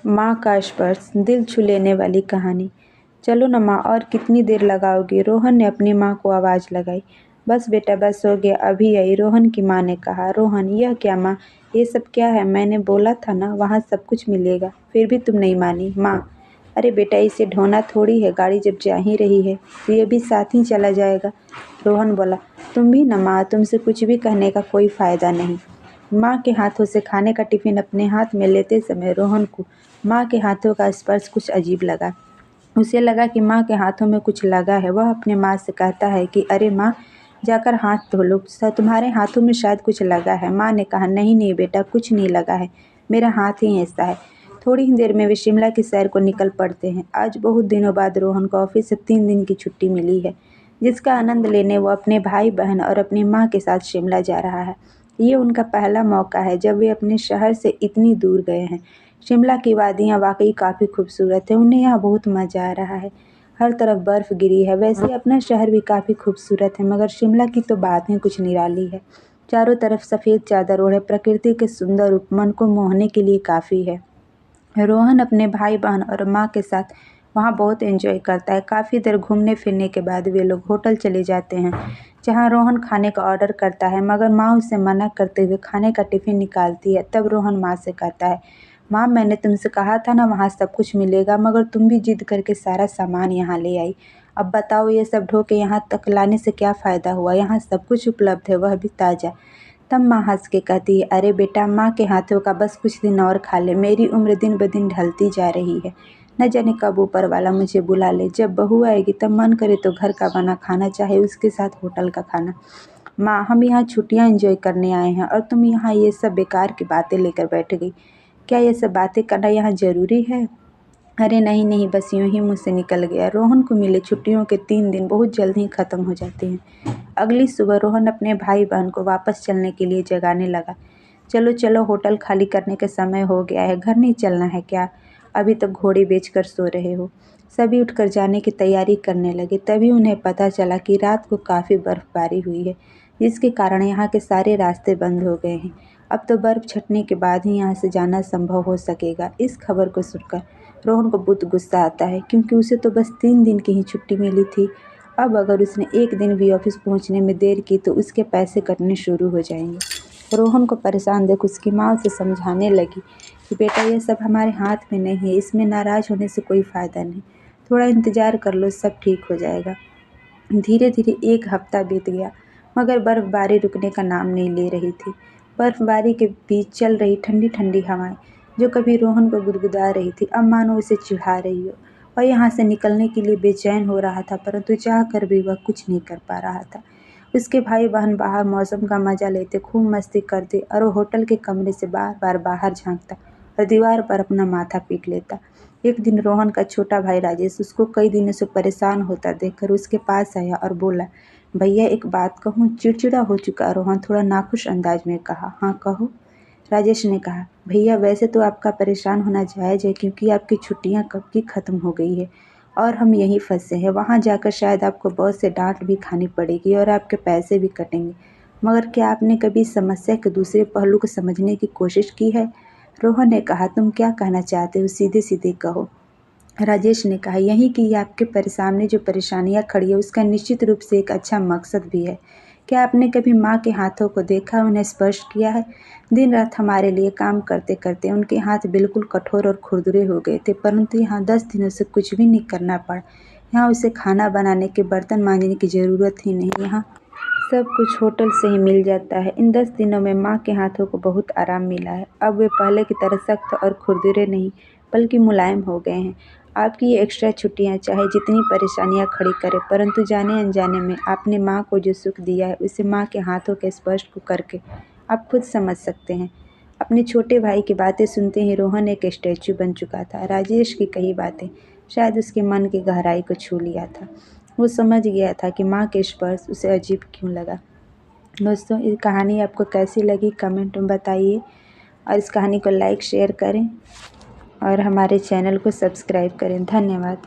माँ का स्पर्श, दिल छू लेने वाली कहानी। चलो न माँ, और कितनी देर लगाओगी? रोहन ने अपनी माँ को आवाज़ लगाई। बस बेटा बस, हो गया, अभी आई, रोहन की माँ ने कहा। रोहन, यह क्या माँ, ये सब क्या है? मैंने बोला था ना वहाँ सब कुछ मिलेगा, फिर भी तुम नहीं मानी। माँ, अरे बेटा, इसे ढोना थोड़ी है, गाड़ी जब जा ही रही है तो ये भी साथ ही चला जाएगा। रोहन बोला। तुम भी न माँ, तुमसे कुछ भी कहने का कोई फ़ायदा नहीं। माँ के हाथों से खाने का टिफ़िन अपने हाथ में लेते समय रोहन को माँ के हाथों का स्पर्श कुछ अजीब लगा। उसे लगा कि माँ के हाथों में कुछ लगा है। वह अपने माँ से कहता है कि अरे माँ, जाकर हाथ धो लो, तुम्हारे हाथों में शायद कुछ लगा है। माँ ने कहा, नहीं नहीं बेटा, कुछ नहीं लगा है, मेरा हाथ ही ऐसा है। थोड़ी ही देर में वे शिमला की सैर को निकल पड़ते हैं। आज बहुत दिनों बाद रोहन को ऑफिस से 3 दिन की छुट्टी मिली है, जिसका आनंद लेने वो अपने भाई बहन और अपनी माँ के साथ शिमला जा रहा है। ये उनका पहला मौका है जब वे अपने शहर से इतनी दूर गए हैं। शिमला की वादियाँ वाकई काफ़ी खूबसूरत है। उन्हें यहाँ बहुत मज़ा आ रहा है। हर तरफ बर्फ़ गिरी है। वैसे अपना शहर भी काफ़ी खूबसूरत है, मगर शिमला की तो बात ही कुछ निराली है। चारों तरफ सफ़ेद चादर ओढ़े प्रकृति के सुंदर रूप मन को मोहने के लिए काफ़ी है। रोहन अपने भाई बहन और माँ के साथ वहाँ बहुत एंजॉय करता है। काफ़ी देर घूमने फिरने के बाद वे लोग होटल चले जाते हैं, जहाँ रोहन खाने का ऑर्डर करता है, मगर माँ उसे मना करते हुए खाने का टिफ़िन निकालती है। तब रोहन माँ से कहता है, माँ, मैंने तुमसे कहा था ना वहाँ सब कुछ मिलेगा, मगर तुम भी जिद करके सारा सामान यहाँ ले आई। अब बताओ, ये सब ढो के यहाँ तक लाने से क्या फ़ायदा हुआ? यहाँ सब कुछ उपलब्ध है, वह भी ताज़ा। तब माँ हंस के कहती है, अरे बेटा, माँ के हाथों का बस कुछ दिन और खा ले, मेरी उम्र दिन ब दिन ढलती जा रही है। न जाने कब ऊपर वाला मुझे बुला ले। जब बहू आएगी तब मन करे तो घर का बना खाना, चाहे उसके साथ होटल का खाना। माँ, हम यहाँ छुट्टियाँ एंजॉय करने आए हैं और तुम यहाँ ये सब बेकार की बातें लेकर बैठ गई। क्या ये सब बातें करना यहाँ ज़रूरी है? अरे नहीं नहीं, बस यूँ ही मुँह से निकल गया। रोहन को मिले छुट्टियों के 3 दिन बहुत जल्द ही ख़त्म हो जाते हैं। अगली सुबह रोहन अपने भाई बहन को वापस चलने के लिए जगाने लगा। चलो चलो, होटल खाली करने का समय हो गया है, घर नहीं चलना है क्या? अभी तक घोड़े बेचकर सो रहे हो? सभी उठकर जाने की तैयारी करने लगे। तभी उन्हें पता चला कि रात को काफ़ी बर्फबारी हुई है, जिसके कारण यहाँ के सारे रास्ते बंद हो गए हैं। अब तो बर्फ़ छँटने के बाद ही यहाँ से जाना संभव हो सकेगा। इस खबर को सुनकर रोहन को बहुत गुस्सा आता है, क्योंकि उसे तो बस 3 दिन की ही छुट्टी मिली थी। अब अगर उसने एक दिन भी ऑफिस पहुंचने में देर की तो उसके पैसे कटने शुरू हो जाएंगे। रोहन को परेशान देख उसकी माँ उसे समझाने लगी कि बेटा, ये सब हमारे हाथ में नहीं है, इसमें नाराज़ होने से कोई फ़ायदा नहीं, थोड़ा इंतज़ार कर लो, सब ठीक हो जाएगा। धीरे धीरे 1 हफ्ता बीत गया, मगर बर्फ़बारी रुकने का नाम नहीं ले रही थी। बर्फ़बारी के बीच चल रही ठंडी ठंडी हवाएं, जो कभी रोहन को गुदगुदा रही थी, अब मानो उसे चिढ़ा रही हो। वह यहाँ से निकलने के लिए बेचैन हो रहा था, परंतु चाह कर भी वह कुछ नहीं कर पा रहा था। उसके भाई बहन बाहर मौसम का मज़ा लेते, खूब मस्ती करते, और वो होटल के कमरे से बार बार बाहर झांकता और दीवार पर अपना माथा पीट लेता। एक दिन रोहन का छोटा भाई राजेश उसको कई दिनों से परेशान होता देखकर उसके पास आया और बोला, भैया एक बात कहूँ? चिड़चिड़ा हो चुका रोहन थोड़ा नाखुश अंदाज में कहा। हाँ कहो, राजेश ने कहा। भैया, वैसे तो आपका परेशान होना जायज़ है, क्योंकि आपकी छुट्टियाँ कब की ख़त्म हो गई है और हम यहीं फंसे हैं। वहाँ जाकर शायद आपको बॉस से डांट भी खानी पड़ेगी और आपके पैसे भी कटेंगे। मगर क्या आपने कभी इस समस्या के दूसरे पहलू को समझने की कोशिश की है? रोहन ने कहा, तुम क्या कहना चाहते हो, सीधे सीधे कहो। राजेश ने कहा, यही कि आपके सामने जो परेशानियां खड़ी है उसका निश्चित रूप से एक अच्छा मकसद भी है। क्या आपने कभी माँ के हाथों को देखा, उन्हें स्पर्श किया है? दिन रात हमारे लिए काम करते करते उनके हाथ बिल्कुल कठोर और खुरदुरे हो गए थे, परंतु यहाँ 10 दिनों से कुछ भी नहीं करना पड़ा। यहाँ उसे खाना बनाने के, बर्तन मांजने की ज़रूरत ही नहीं। यहाँ सब कुछ होटल से ही मिल जाता है। इन 10 दिनों में माँ के हाथों को बहुत आराम मिला है। अब वे पहले की तरह सख्त और खुरदुरे नहीं, बल्कि मुलायम हो गए हैं। आपकी ये एक्स्ट्रा छुट्टियाँ चाहे जितनी परेशानियाँ खड़ी करें, परंतु जाने अनजाने में आपने माँ को जो सुख दिया है, उसे माँ के हाथों के स्पर्श को करके आप खुद समझ सकते हैं। अपने छोटे भाई की बातें सुनते ही रोहन एक स्टैचू बन चुका था। राजेश की कही बातें शायद उसके मन की गहराई को छू लिया था। वो समझ गया था कि माँ के स्पर्श उसे अजीब क्यों लगा। दोस्तों, ये कहानी आपको कैसी लगी कमेंट में बताइए, और इस कहानी को लाइक शेयर करें और हमारे चैनल को सब्सक्राइब करें। धन्यवाद।